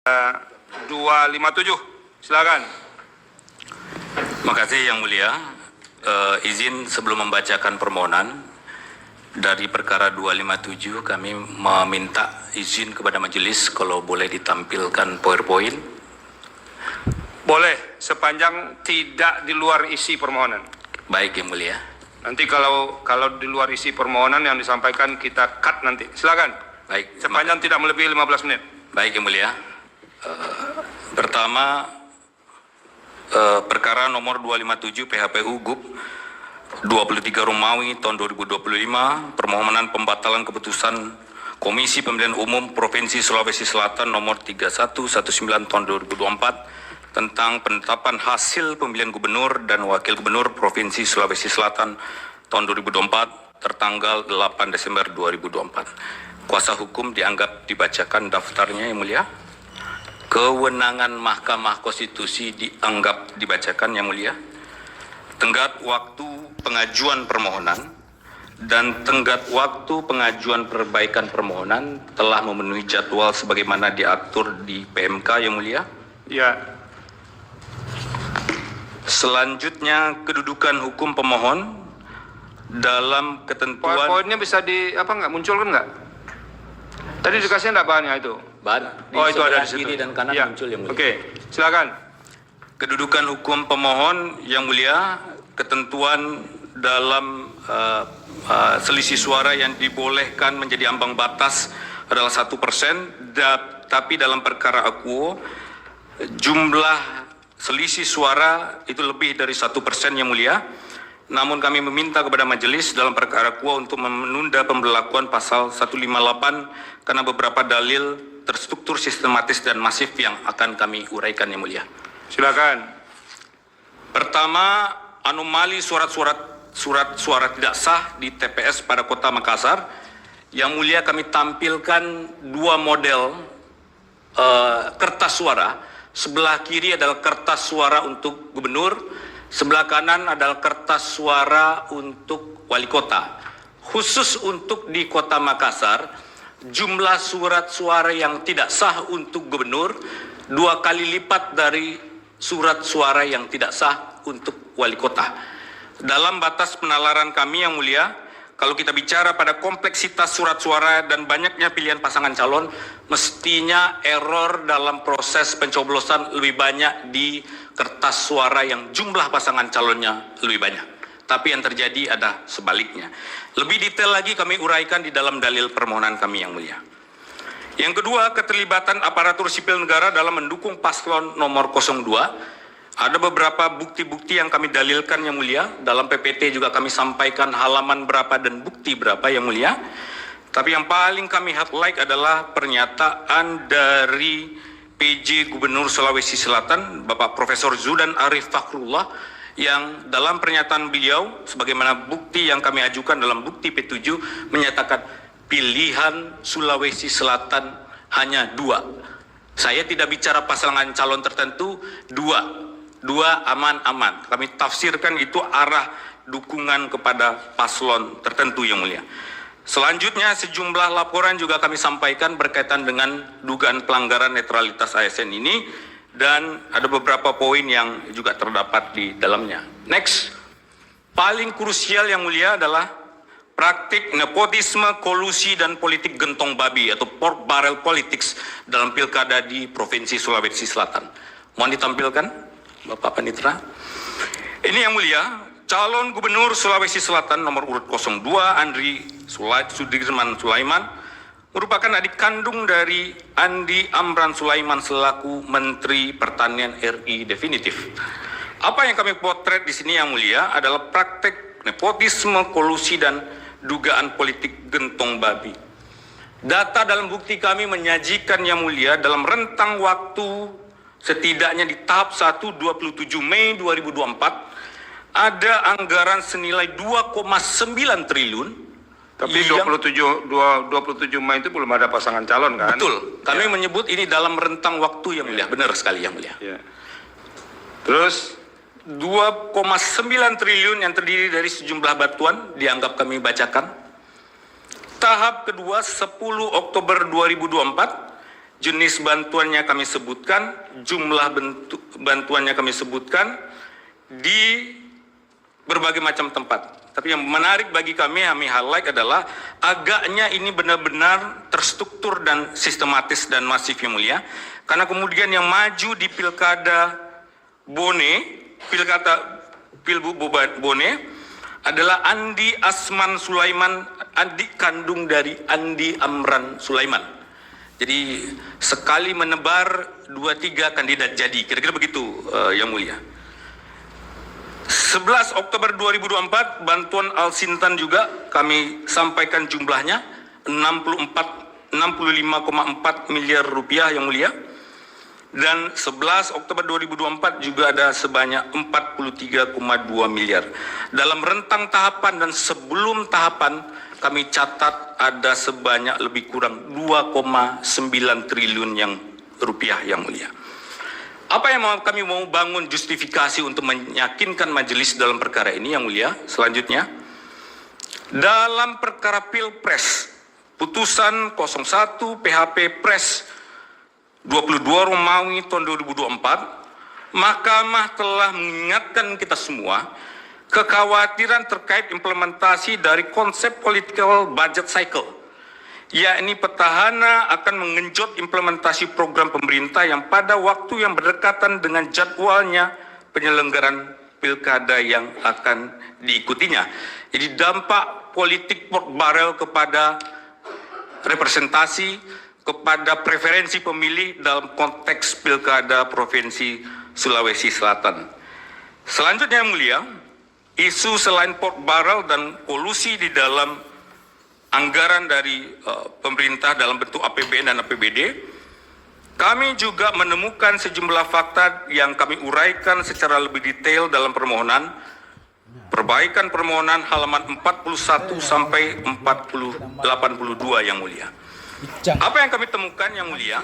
257, silakan. Terima kasih Yang Mulia. Izin sebelum membacakan permohonan dari perkara 257, kami meminta izin kepada majelis kalau boleh ditampilkan PowerPoint. Boleh, sepanjang tidak di luar isi permohonan. Baik Yang Mulia. Nanti kalau di luar isi permohonan yang disampaikan kita cut nanti. Silakan. Baik. Sepanjang tidak melebihi 15 menit. Baik Yang Mulia. Pertama, perkara nomor 257 PHPU GUP 23 Romawi tahun 2025, permohonan pembatalan keputusan Komisi Pemilihan Umum Provinsi Sulawesi Selatan nomor 3119 tahun 2024 tentang penetapan hasil pemilihan gubernur dan wakil gubernur Provinsi Sulawesi Selatan tahun 2024 tertanggal 8 Desember 2024. Kuasa hukum dianggap dibacakan daftarnya Yang Mulia. Kewenangan Mahkamah Konstitusi dianggap dibacakan Yang Mulia. Tenggat waktu pengajuan permohonan dan tenggat waktu pengajuan perbaikan permohonan telah memenuhi jadwal sebagaimana diatur di PMK Yang Mulia. Ya. Selanjutnya kedudukan hukum pemohon dalam ketentuan. PowerPoint-nya bisa munculkan nggak? Tadi dikasih enggak bahannya itu? Oh, itu ada di situ. kiri dan kanan ya. muncul Yang Mulia. Oke, silakan. Kedudukan hukum pemohon Yang Mulia, ketentuan dalam selisih suara yang dibolehkan menjadi ambang batas adalah 1%, tapi dalam perkara akuo jumlah selisih suara itu lebih dari 1% Yang Mulia. Namun kami meminta kepada majelis dalam perkara akuo untuk menunda pemberlakuan pasal 158 karena beberapa dalil terstruktur sistematis dan masif yang akan kami uraikan Yang Mulia. Silakan. Pertama, anomali surat suara tidak sah di TPS pada Kota Makassar. Yang Mulia, kami tampilkan dua model kertas suara. Sebelah kiri adalah kertas suara untuk gubernur, sebelah kanan adalah kertas suara untuk wali kota. Khusus untuk di Kota Makassar, jumlah surat suara yang tidak sah untuk gubernur 2 kali lipat dari surat suara yang tidak sah untuk wali kota. Dalam batas penalaran kami Yang Mulia, kalau kita bicara pada kompleksitas surat suara dan banyaknya pilihan pasangan calon, mestinya error dalam proses pencoblosan lebih banyak di kertas suara yang jumlah pasangan calonnya lebih banyak. Tapi yang terjadi ada sebaliknya. Lebih detail lagi kami uraikan di dalam dalil permohonan kami Yang Mulia. Yang kedua, keterlibatan aparatur sipil negara dalam mendukung paslon nomor 02. Ada beberapa bukti-bukti yang kami dalilkan Yang Mulia. Dalam PPT juga kami sampaikan halaman berapa dan bukti berapa Yang Mulia. Tapi yang paling kami highlight adalah pernyataan dari PJ Gubernur Sulawesi Selatan, Bapak Profesor Zudan Arif Fakhrullah, yang dalam pernyataan beliau, sebagaimana bukti yang kami ajukan dalam bukti P7, menyatakan pilihan Sulawesi Selatan hanya 2. Saya tidak bicara pasangan calon tertentu, 2 aman-aman. Kami tafsirkan itu arah dukungan kepada paslon tertentu Yang Mulia. Selanjutnya sejumlah laporan juga kami sampaikan berkaitan dengan dugaan pelanggaran netralitas ASN ini, dan ada beberapa poin yang juga terdapat di dalamnya. Next, paling krusial Yang Mulia adalah praktik nepotisme, kolusi, dan politik gentong babi atau pork barrel politics dalam pilkada di Provinsi Sulawesi Selatan. Mohon ditampilkan, Bapak Panitra. Ini Yang Mulia, calon gubernur Sulawesi Selatan nomor urut 02 Andri Sudirman Sulaiman merupakan adik kandung dari Andi Amran Sulaiman selaku Menteri Pertanian RI definitif. Apa yang kami potret di sini Yang Mulia adalah praktek nepotisme, kolusi, dan dugaan politik gentong babi. Data dalam bukti kami menyajikan Yang Mulia dalam rentang waktu setidaknya di tahap 1 27 Mei 2024 ada anggaran senilai 2,9 triliun. Tapi 27 Mei itu belum ada pasangan calon kan? Betul. Kami menyebut ini dalam rentang waktu Yang Mulia. Benar sekali Yang Mulia. Ya. Terus 2,9 triliun yang terdiri dari sejumlah bantuan dianggap kami bacakan. Tahap kedua 10 Oktober 2024 jenis bantuannya kami sebutkan, jumlah bantuannya kami sebutkan di berbagai macam tempat. Tapi yang menarik bagi kami highlight adalah agaknya ini benar-benar terstruktur dan sistematis dan masif yang mulia. Karena kemudian yang maju di pilkada Pilgub Bone adalah Andi Asman Sulaiman, adik kandung dari Andi Amran Sulaiman. Jadi sekali menebar 2-3 kandidat jadi, kira-kira begitu yang mulia. 11 Oktober 2024 bantuan Al-Sintan juga kami sampaikan jumlahnya 65,4 miliar rupiah yang mulia. Dan 11 Oktober 2024 juga ada sebanyak 43,2 miliar. Dalam rentang tahapan dan sebelum tahapan kami catat ada sebanyak lebih kurang 2,9 triliun yang rupiah yang mulia. Apa yang kami mau bangun justifikasi untuk meyakinkan majelis dalam perkara ini yang mulia? Selanjutnya, dalam perkara Pilpres, putusan 01 PHP Pres 22 Romawi tahun 2024, Mahkamah telah mengingatkan kita semua kekhawatiran terkait implementasi dari konsep political budget cycle, yakni petahana akan mengenjot implementasi program pemerintah yang pada waktu yang berdekatan dengan jadwalnya penyelenggaraan pilkada yang akan diikutinya. Jadi dampak politik pork barrel kepada representasi, kepada preferensi pemilih dalam konteks pilkada Provinsi Sulawesi Selatan. Selanjutnya yang mulia, isu selain pork barrel dan kolusi di dalam anggaran dari pemerintah dalam bentuk APBN dan APBD, kami juga menemukan sejumlah fakta yang kami uraikan secara lebih detail dalam permohonan, perbaikan permohonan halaman 41 sampai 82 yang mulia. Apa yang kami temukan yang mulia?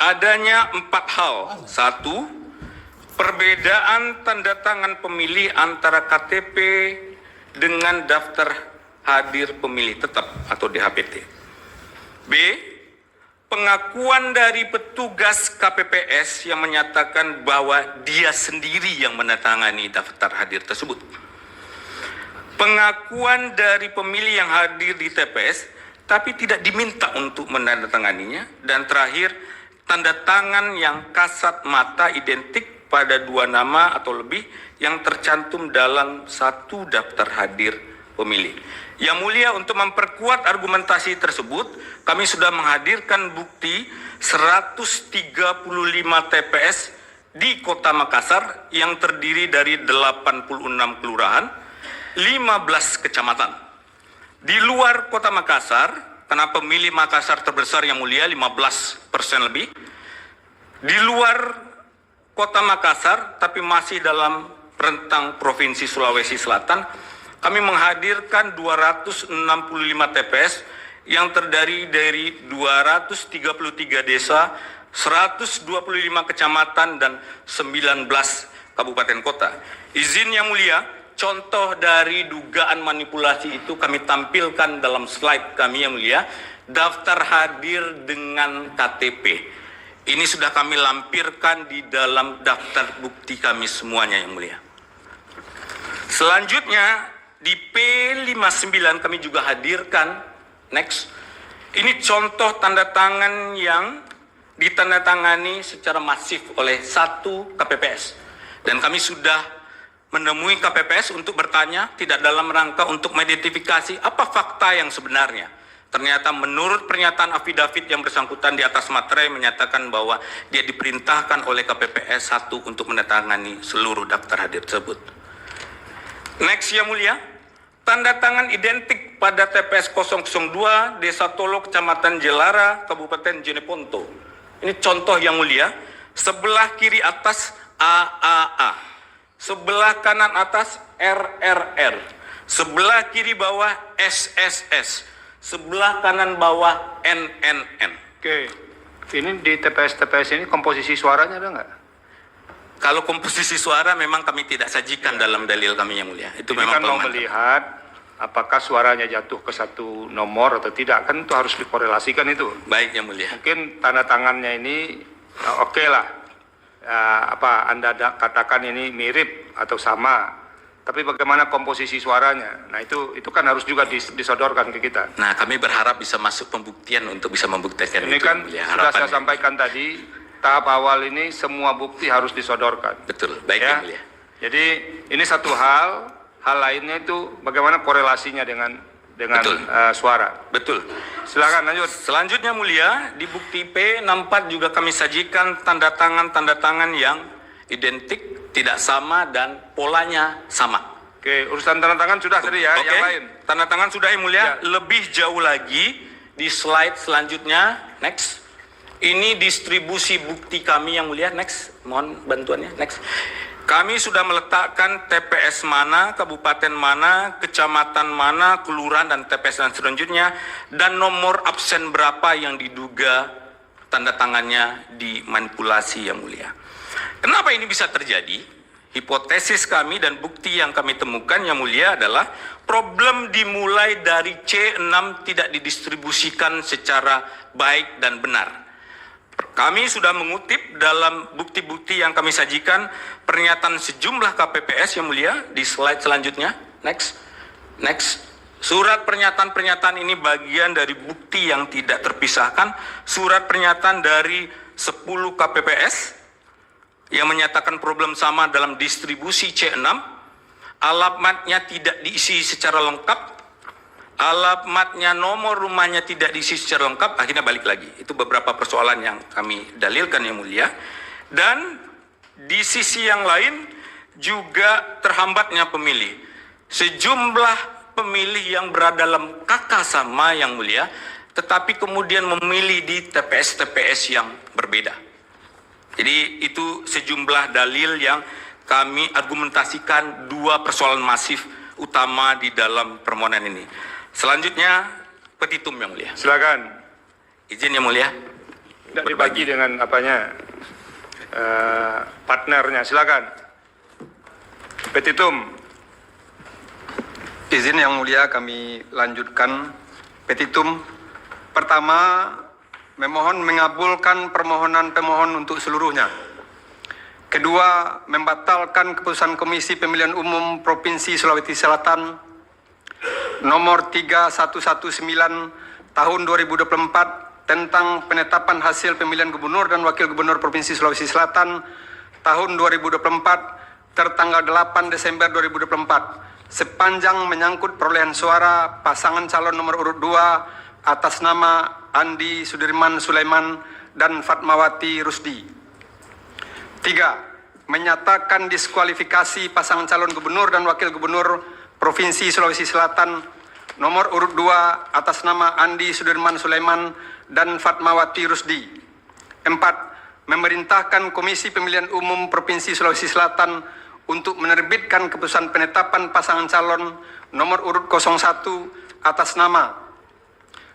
Adanya 4 hal. 1, perbedaan tanda tangan pemilih antara KTP dengan daftar hadir pemilih tetap atau DHPT. B, pengakuan dari petugas KPPS yang menyatakan bahwa dia sendiri yang menandatangani daftar hadir tersebut. Pengakuan dari pemilih yang hadir di TPS tapi tidak diminta untuk menandatanganinya. Dan terakhir, tanda tangan yang kasat mata identik pada 2 nama atau lebih yang tercantum dalam satu daftar hadir pemilih. Yang mulia, untuk memperkuat argumentasi tersebut, kami sudah menghadirkan bukti 135 TPS di Kota Makassar yang terdiri dari 86 kelurahan, 15 kecamatan. Di luar Kota Makassar, karena pemilih Makassar terbesar yang mulia 15% lebih, di luar Kota Makassar tapi masih dalam rentang Provinsi Sulawesi Selatan, kami menghadirkan 265 TPS yang terdiri dari 233 desa, 125 kecamatan dan 19 kabupaten kota. Izin yang mulia, contoh dari dugaan manipulasi itu kami tampilkan dalam slide kami yang mulia, daftar hadir dengan KTP. Ini sudah kami lampirkan di dalam daftar bukti kami semuanya yang mulia. Selanjutnya di P59 kami juga hadirkan, next, ini contoh tanda tangan yang ditandatangani secara masif oleh 1 KPPS. Dan kami sudah menemui KPPS untuk bertanya, tidak dalam rangka untuk mengidentifikasi apa fakta yang sebenarnya. Ternyata menurut pernyataan afidavit yang bersangkutan di atas materai menyatakan bahwa dia diperintahkan oleh KPPS 1 untuk menandatangani seluruh daftar hadir tersebut. Next yang mulia, tanda tangan identik pada TPS 002 Desa Tolo, Kecamatan Jelara, Kabupaten Jeneponto. Ini contoh yang mulia, sebelah kiri atas AAA, sebelah kanan atas RRR, sebelah kiri bawah SSS, sebelah kanan bawah NNN. Oke, ini di TPS-TPS ini komposisi suaranya ada nggak? Kalau komposisi suara memang kami tidak sajikan dalam dalil kami yang mulia. Itu ini memang kan mau melihat apakah suaranya jatuh ke satu nomor atau tidak, kan itu harus dikorelasikan itu. Baik, Yang Mulia. Mungkin tanda tangannya ini oke lah, Anda katakan ini mirip atau sama, tapi bagaimana komposisi suaranya? Nah itu kan harus juga disodorkan ke kita. Nah, kami berharap bisa masuk pembuktian untuk bisa membuktikan Ini itu. kan Yang Mulia. sudah saya Harapannya. sampaikan tadi, tahap awal ini semua bukti harus disodorkan. Betul, baik Ya. Yang Mulia. Jadi ini satu hal lainnya itu bagaimana korelasinya dengan Betul. Suara. Betul. Silakan lanjut. Selanjutnya Mulia, di bukti P64 juga kami sajikan tanda tangan yang identik, tidak sama, dan polanya sama. Oke, urusan tanda tangan sudah tadi ya, Oke, yang lain. tanda tangan sudah Yang Mulia. Ya. Lebih jauh lagi di slide selanjutnya, next. Ini distribusi bukti kami Yang Mulia, next. Mohon bantuannya, next. Kami sudah meletakkan TPS mana, kabupaten mana, kecamatan mana, kelurahan dan TPS dan selanjutnya, dan nomor absen berapa yang diduga tanda tangannya dimanipulasi Yang Mulia. Kenapa ini bisa terjadi? Hipotesis kami dan bukti yang kami temukan Yang Mulia adalah problem dimulai dari C6 tidak didistribusikan secara baik dan benar. Kami sudah mengutip dalam bukti-bukti yang kami sajikan pernyataan sejumlah KPPS Yang Mulia di slide selanjutnya. Next. Surat pernyataan ini bagian dari bukti yang tidak terpisahkan. Surat pernyataan dari 10 KPPS yang menyatakan problem sama dalam distribusi C6. Alamatnya tidak diisi secara lengkap. Alamatnya, nomor rumahnya tidak diisi secara lengkap, akhirnya balik lagi. Itu beberapa persoalan yang kami dalilkan Yang Mulia. Dan di sisi yang lain juga terhambatnya pemilih. Sejumlah pemilih yang berada dalam KK sama Yang Mulia, tetapi kemudian memilih di TPS-TPS yang berbeda. Jadi itu sejumlah dalil yang kami argumentasikan dua persoalan masif utama di dalam permohonan ini. Selanjutnya, petitum Yang Mulia. Silakan. Izin Yang Mulia. Tidak dibagi dengan partnernya. Silakan. Petitum. Izin Yang Mulia, kami lanjutkan petitum. Pertama, memohon mengabulkan permohonan pemohon untuk seluruhnya. Kedua, membatalkan keputusan Komisi Pemilihan Umum Provinsi Sulawesi Selatan nomor 3119 tahun 2024 tentang penetapan hasil pemilihan gubernur dan wakil gubernur Provinsi Sulawesi Selatan tahun 2024 tertanggal 8 Desember 2024 sepanjang menyangkut perolehan suara pasangan calon nomor urut 2 atas nama Andi Sudirman Sulaiman dan Fatmawati Rusdi. 3. Menyatakan diskualifikasi pasangan calon gubernur dan wakil gubernur Provinsi Sulawesi Selatan nomor urut 2 atas nama Andi Sudirman Sulaiman dan Fatmawati Rusdi. 4. Memerintahkan Komisi Pemilihan Umum Provinsi Sulawesi Selatan untuk menerbitkan keputusan penetapan pasangan calon nomor urut 01 atas nama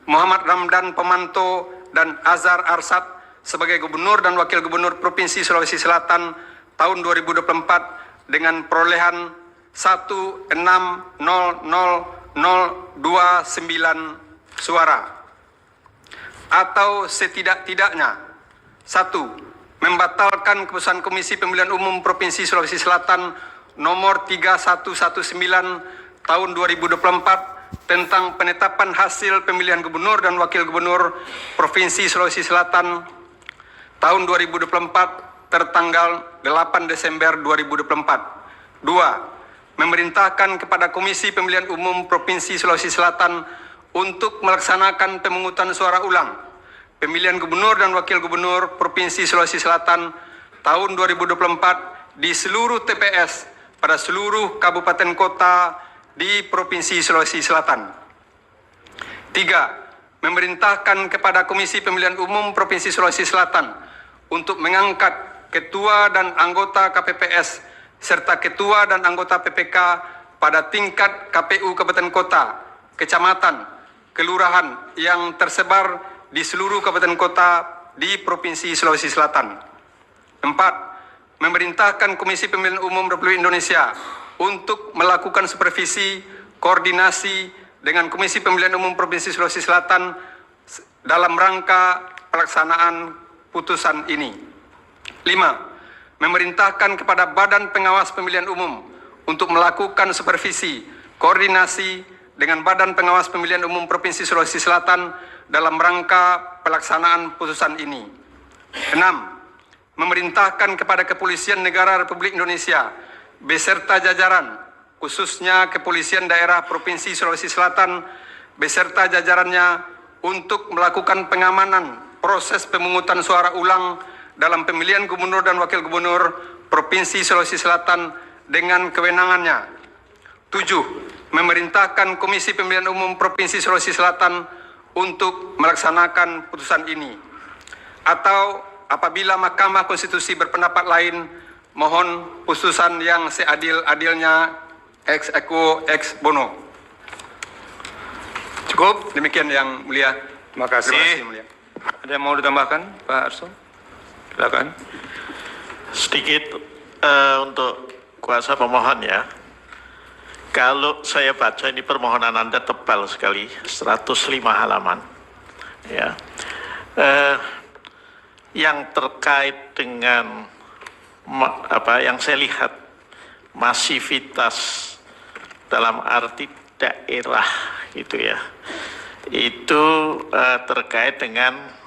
Muhammad Ramdan Pemanto dan Azhar Arsad sebagai gubernur dan wakil gubernur Provinsi Sulawesi Selatan tahun 2024 dengan perolehan 1600029 suara atau setidak-tidaknya 1. Membatalkan keputusan Komisi Pemilihan Umum Provinsi Sulawesi Selatan nomor 3119 tahun 2024 tentang penetapan hasil pemilihan gubernur dan wakil gubernur Provinsi Sulawesi Selatan tahun 2024 tertanggal 8 Desember 2024. 2. Memerintahkan kepada Komisi Pemilihan Umum Provinsi Sulawesi Selatan untuk melaksanakan pemungutan suara ulang pemilihan gubernur dan wakil gubernur Provinsi Sulawesi Selatan tahun 2024 di seluruh TPS pada seluruh kabupaten kota di Provinsi Sulawesi Selatan. 3. Memerintahkan kepada Komisi Pemilihan Umum Provinsi Sulawesi Selatan untuk mengangkat ketua dan anggota KPPS serta ketua dan anggota PPK pada tingkat KPU Kabupaten Kota, Kecamatan, Kelurahan yang tersebar di seluruh kabupaten kota di Provinsi Sulawesi Selatan. 4. Memerintahkan Komisi Pemilihan Umum Republik Indonesia untuk melakukan supervisi koordinasi dengan Komisi Pemilihan Umum Provinsi Sulawesi Selatan dalam rangka pelaksanaan putusan ini. 5. Memerintahkan kepada Badan Pengawas Pemilihan Umum untuk melakukan supervisi, koordinasi dengan Badan Pengawas Pemilihan Umum Provinsi Sulawesi Selatan dalam rangka pelaksanaan putusan ini. 6. Memerintahkan kepada Kepolisian Negara Republik Indonesia beserta jajaran, khususnya Kepolisian Daerah Provinsi Sulawesi Selatan beserta jajarannya untuk melakukan pengamanan proses pemungutan suara ulang dalam pemilihan gubernur dan wakil gubernur Provinsi Sulawesi Selatan dengan kewenangannya. 7. Memerintahkan Komisi Pemilihan Umum Provinsi Sulawesi Selatan untuk melaksanakan putusan ini. Atau apabila Mahkamah Konstitusi berpendapat lain, mohon putusan yang seadil-adilnya ex aequo ex bono. Cukup, demikian yang mulia. Terima kasih. Terima kasih, mulia. Ada yang mau ditambahkan, Pak Arso? Silakan. Sedikit untuk kuasa pemohon ya. Kalau saya baca ini permohonan Anda tebal sekali, 105 halaman. Ya. Yang terkait dengan yang saya lihat masivitas dalam arti daerah gitu ya. Itu terkait dengan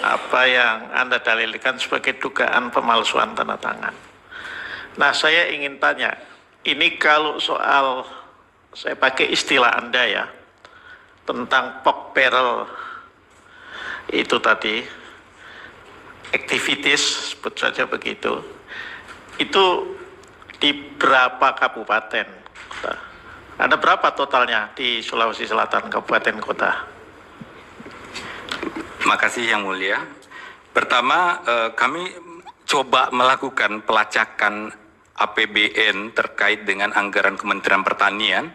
apa yang Anda dalilkan sebagai dugaan pemalsuan tanda tangan. Nah, saya ingin tanya, ini kalau soal, saya pakai istilah Anda ya, tentang pork barrel itu tadi, activities, sebut saja begitu, itu di berapa kabupaten? Ada berapa totalnya di Sulawesi Selatan, kabupaten kota? Terima kasih Yang Mulia. Pertama, kami coba melakukan pelacakan APBN terkait dengan anggaran Kementerian Pertanian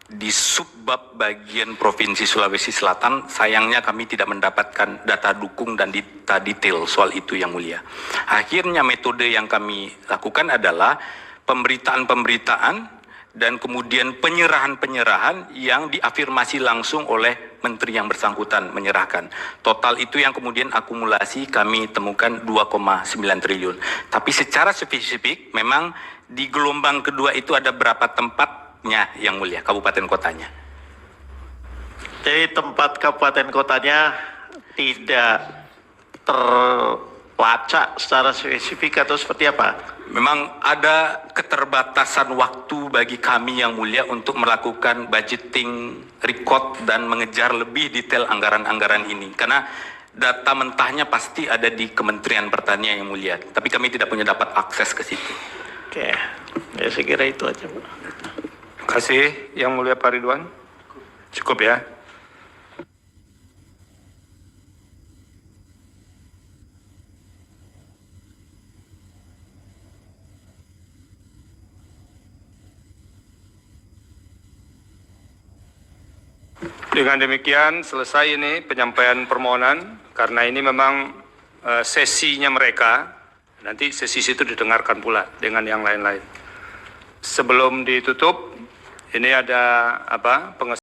di subbab bagian Provinsi Sulawesi Selatan. Sayangnya kami tidak mendapatkan data dukung dan data detail soal itu Yang Mulia. Akhirnya metode yang kami lakukan adalah pemberitaan-pemberitaan dan kemudian penyerahan-penyerahan yang diafirmasi langsung oleh menteri yang bersangkutan menyerahkan. Total itu yang kemudian akumulasi kami temukan 2,9 triliun. Tapi secara spesifik memang di gelombang kedua itu ada berapa tempatnya Yang Mulia, kabupaten kotanya. Jadi tempat kabupaten kotanya tidak terlacak secara spesifik atau seperti apa? Memang ada keterbatasan waktu bagi kami Yang Mulia untuk melakukan budgeting, record, dan mengejar lebih detail anggaran-anggaran ini. Karena data mentahnya pasti ada di Kementerian Pertanian Yang Mulia. Tapi kami tidak punya dapat akses ke situ. Oke, ya saya kira itu aja, Pak. Terima kasih Yang Mulia Pak Ridwan. Cukup ya. Dengan demikian selesai ini penyampaian permohonan, karena ini memang sesinya mereka, nanti sesi situ didengarkan pula dengan yang lain-lain. Sebelum ditutup, ini ada